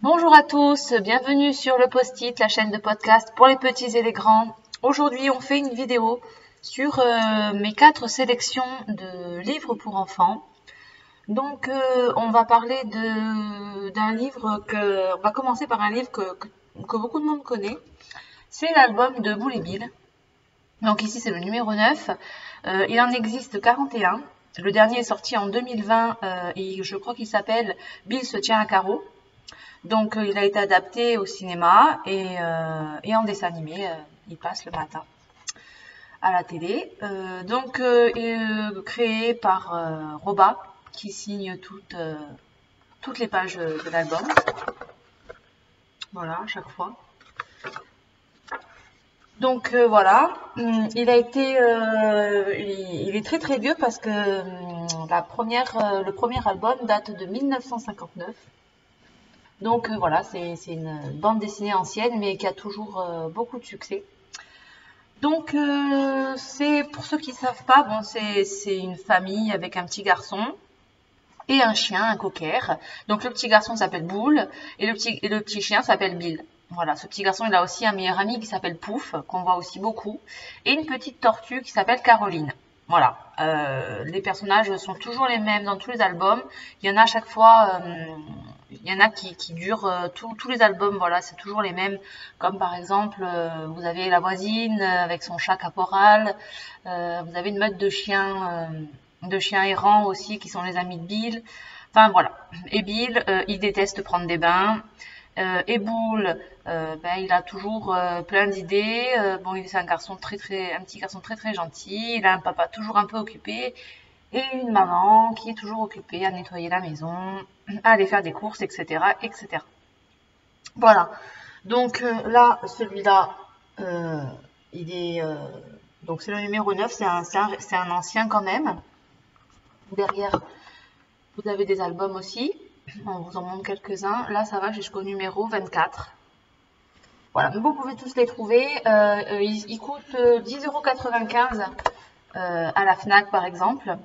Bonjour à tous, bienvenue sur le Post-it, la chaîne de podcast pour les petits et les grands. Aujourd'hui, on fait une vidéo sur mes 4 sélections de livres pour enfants. Donc, on va parler d'un livre on va commencer par un livre que beaucoup de monde connaît. C'est l'album de Boule et Bill. Donc ici, c'est le numéro 9. Il en existe 41. Le dernier est sorti en 2020 et je crois qu'il s'appelle Bill se tient à carreau. Donc, il a été adapté au cinéma et en dessin animé. Il passe le matin à la télé. Créé par Roba, qui signe toutes les pages de l'album. Voilà, à chaque fois. Donc voilà, il est très très vieux parce que le premier album date de 1959. Donc voilà, c'est une bande dessinée ancienne, mais qui a toujours beaucoup de succès. Donc c'est pour ceux qui ne savent pas, bon c'est une famille avec un petit garçon et un chien, un cocker. Donc le petit garçon s'appelle Boule et le petit chien s'appelle Bill. Voilà, ce petit garçon il a aussi un meilleur ami qui s'appelle Pouf, qu'on voit aussi beaucoup, et une petite tortue qui s'appelle Caroline. Voilà, les personnages sont toujours les mêmes dans tous les albums. Il y en a à chaque fois, il y en a qui durent tous les albums, voilà, c'est toujours les mêmes. Comme par exemple, vous avez la voisine avec son chat caporal, vous avez une meute de chiens errants aussi qui sont les amis de Bill. Enfin voilà. Et Bill, il déteste prendre des bains. Et Boule, il a toujours plein d'idées. Bon, c'est un petit garçon très très gentil. Il a un papa toujours un peu occupé et une maman qui est toujours occupée à nettoyer la maison, à aller faire des courses, etc., etc. Voilà. Donc là, celui-là, il est donc c'est le numéro 9. C'est un ancien quand même. Derrière, vous avez des albums aussi. On vous en montre quelques-uns. Là, ça va jusqu'au numéro 24. Voilà, vous pouvez tous les trouver. Ils coûtent 10,95 € à la Fnac, par exemple.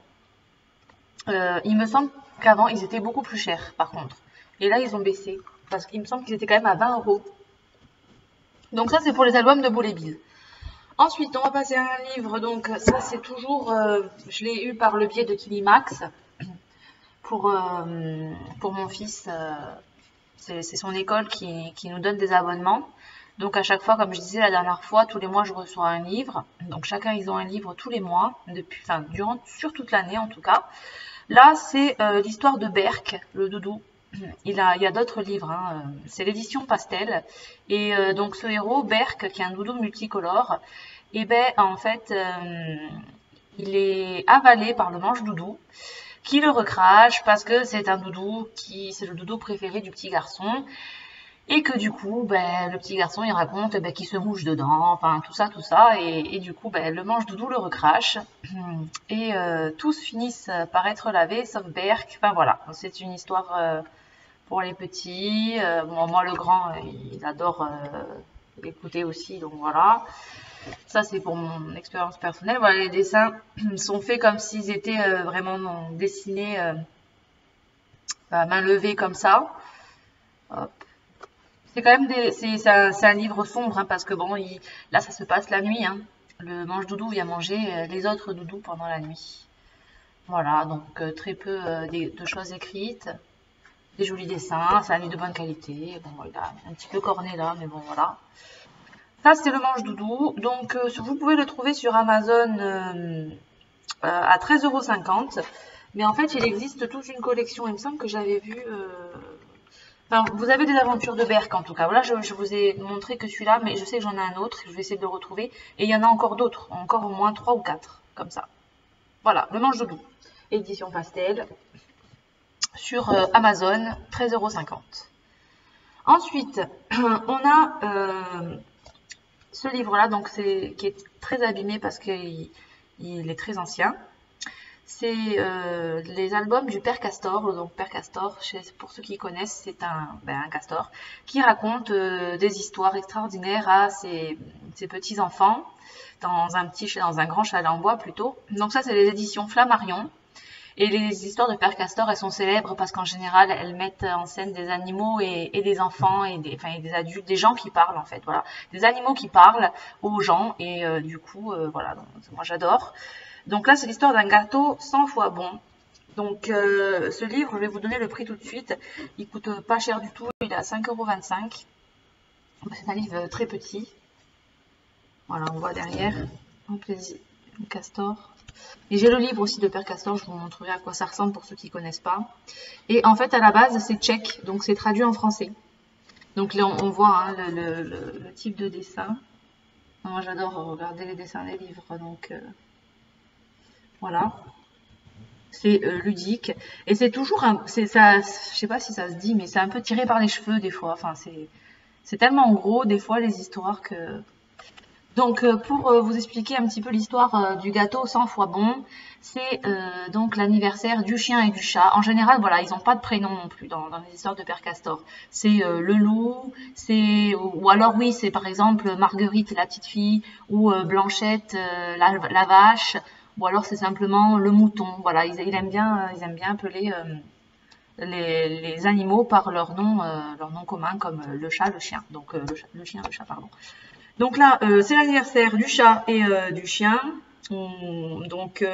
Il me semble qu'avant, ils étaient beaucoup plus chers, par contre. Et là, ils ont baissé. Parce qu'il me semble qu'ils étaient quand même à 20 €. Donc ça, c'est pour les albums de Boule et Bill. Ensuite, on va passer à un livre. Donc ça, c'est toujours... je l'ai eu par le biais de Kilimax. Pour mon fils, c'est son école qui nous donne des abonnements. Donc à chaque fois, comme je disais la dernière fois, tous les mois je reçois un livre. Donc chacun ils ont un livre tous les mois, sur toute l'année en tout cas. Là c'est l'histoire de Berk, le doudou. Il y a d'autres livres, hein. C'est l'édition Pastel. Et donc ce héros, Berk, qui est un doudou multicolore, et en fait il est avalé par le manche-doudou, qui le recrache parce que c'est c'est le doudou préféré du petit garçon, et que du coup, le petit garçon, il raconte qu'il se mouche dedans, enfin tout ça, et du coup, le manche-doudou le recrache, et tous finissent par être lavés, sauf Berk. Enfin voilà, c'est une histoire pour les petits. Bon, moi, le grand, il adore écouter aussi, donc voilà. Ça, c'est pour mon expérience personnelle. Voilà, les dessins sont faits comme s'ils étaient vraiment dessinés à main levée comme ça. Hop. C'est quand même c'est un livre sombre, hein, parce que bon, là, ça se passe la nuit, hein. Le manche-doudou vient manger les autres doudous pendant la nuit. Voilà, donc très peu de choses écrites. Des jolis dessins, c'est un livre de bonne qualité. Bon, voilà, un petit peu corné là, mais bon, voilà. Ça, c'est le manche-doudou. Donc, vous pouvez le trouver sur Amazon à 13,50 €. Mais en fait, il existe toute une collection. Il me semble que j'avais vu... Enfin, vous avez des aventures de Berk, en tout cas. Voilà, je vous ai montré que celui-là, mais je sais que j'en ai un autre. Je vais essayer de le retrouver. Et il y en a encore d'autres. Encore au moins 3 ou 4, comme ça. Voilà, le manche-doudou. Édition Pastel. Sur Amazon, 13,50 €. Ensuite, on a... ce livre-là, donc qui est très abîmé parce qu'il est très ancien. C'est les albums du Père Castor. Donc Père Castor, pour ceux qui connaissent, c'est un castor qui raconte des histoires extraordinaires à ses petits enfants dans un grand chalet en bois plutôt. Donc ça, c'est les éditions Flammarion. Et les histoires de Père Castor, elles sont célèbres parce qu'en général, elles mettent en scène des animaux et des enfants et des adultes, des gens qui parlent en fait, voilà. Des animaux qui parlent aux gens et du coup, voilà, donc, moi j'adore. Donc là, c'est l'histoire d'un gâteau 100 fois bon. Donc ce livre, je vais vous donner le prix tout de suite. Il coûte pas cher du tout, il est à 5,25 €. C'est un livre très petit. Voilà, on voit derrière. Un plaisir, Castor. Et j'ai le livre aussi de Père Castor, je vous montrerai à quoi ça ressemble pour ceux qui ne connaissent pas. Et en fait, à la base, c'est tchèque, donc c'est traduit en français. Donc là, on voit hein, le type de dessin. Moi, j'adore regarder les dessins des livres, donc voilà. C'est ludique. Et c'est toujours ça, je sais pas si ça se dit, mais c'est un peu tiré par les cheveux des fois. Enfin, c'est tellement gros des fois les histoires que... Donc, pour vous expliquer un petit peu l'histoire du gâteau 100 fois bon, c'est donc l'anniversaire du chien et du chat. En général, voilà, ils n'ont pas de prénom non plus dans les histoires de Père Castor. C'est le loup, ou alors oui, c'est par exemple Marguerite, la petite fille, ou Blanchette, la vache, ou alors c'est simplement le mouton. Voilà, ils aiment bien appeler les animaux par leur nom commun, comme le chat, le chien. Donc, le chien, le chat, pardon. Donc là, c'est l'anniversaire du chat et du chien. Donc,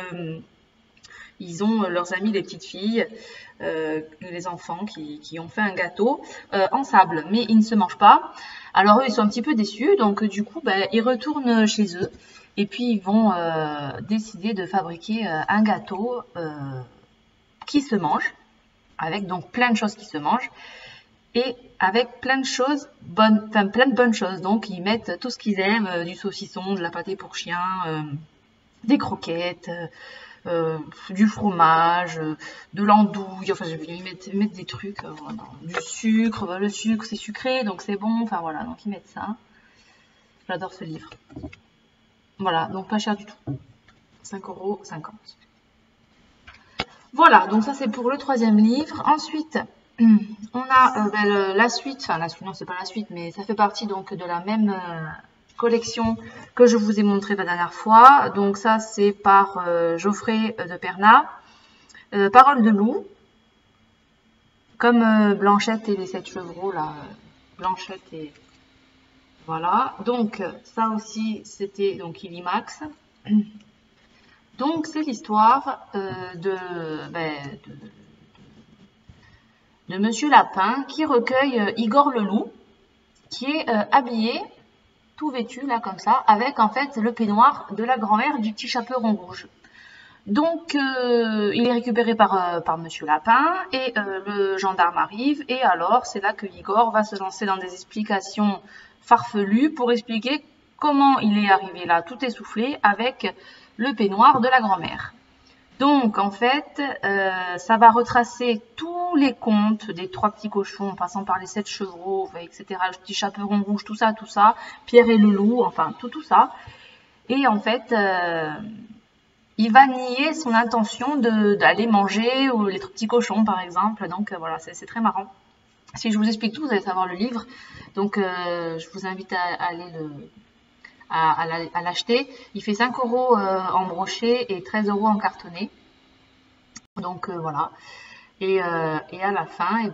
ils ont leurs amis, les petites filles, les enfants qui ont fait un gâteau en sable. Mais ils ne se mangent pas. Alors eux, ils sont un petit peu déçus. Donc du coup, ben, ils retournent chez eux. Et puis, ils vont décider de fabriquer un gâteau qui se mange. Avec donc plein de choses qui se mangent. Et avec plein de choses bonnes, enfin plein de bonnes choses. Donc ils mettent tout ce qu'ils aiment, du saucisson, de la pâtée pour chien, des croquettes, du fromage, de l'andouille, enfin ils mettent des trucs, voilà. Du sucre, le sucre c'est sucré donc c'est bon, enfin voilà, donc ils mettent ça. J'adore ce livre. Voilà, donc pas cher du tout. 5,50 €. Voilà, donc ça c'est pour le troisième livre. Ensuite, on a la suite, enfin la suite, non c'est pas la suite, mais ça fait partie donc de la même collection que je vous ai montré la dernière fois. Donc ça c'est par Geoffrey de Perna, Parole de loup, comme Blanchette et les 7 chevreaux là, Blanchette et voilà. Donc ça aussi c'était donc Illimax. Donc c'est l'histoire de Monsieur Lapin qui recueille Igor le loup, qui est habillé, tout vêtu là comme ça, avec en fait le peignoir de la grand-mère du petit chaperon rouge. Donc il est récupéré par Monsieur Lapin et le gendarme arrive et alors c'est là que Igor va se lancer dans des explications farfelues pour expliquer comment il est arrivé là tout essoufflé avec le peignoir de la grand-mère. Donc, en fait, ça va retracer tous les contes des 3 petits cochons, en passant par les 7 chevreaux, etc., le petit chaperon rouge, tout ça, Pierre et le loup, enfin, tout ça. Et en fait, il va nier son intention d'aller manger les petits cochons, par exemple. Donc, voilà, c'est très marrant. Si je vous explique tout, vous allez savoir le livre. Donc, je vous invite à aller à l'acheter. Il fait 5 € en brochet et 13 € en cartonné. Donc voilà. Et à la fin,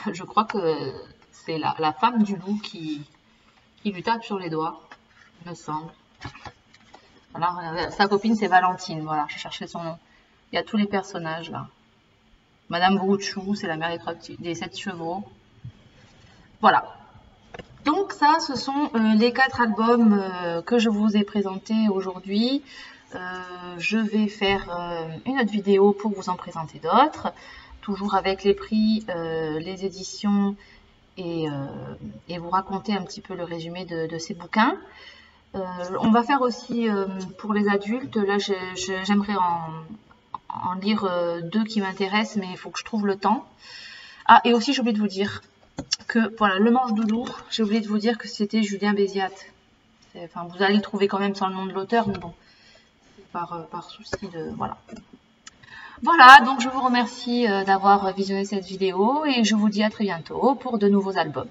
je crois que c'est la femme du loup qui lui tape sur les doigts, il me semble. Voilà, sa copine c'est Valentine, voilà, j'ai cherché son nom. Il y a tous les personnages là. Madame Brouchou, c'est la mère des 7 chevaux. Voilà. Donc ça, ce sont les 4 albums que je vous ai présentés aujourd'hui. Je vais faire une autre vidéo pour vous en présenter d'autres, toujours avec les prix, les éditions et vous raconter un petit peu le résumé de ces bouquins. On va faire aussi pour les adultes, là j'aimerais en lire 2 qui m'intéressent, mais il faut que je trouve le temps. Ah, et aussi j'ai oublié de vous dire que voilà, Le Manche Doudou, j'ai oublié de vous dire que c'était Julien Béziat. Enfin, vous allez le trouver quand même sans le nom de l'auteur, mais bon, par souci de... Voilà. Voilà, donc je vous remercie d'avoir visionné cette vidéo et je vous dis à très bientôt pour de nouveaux albums.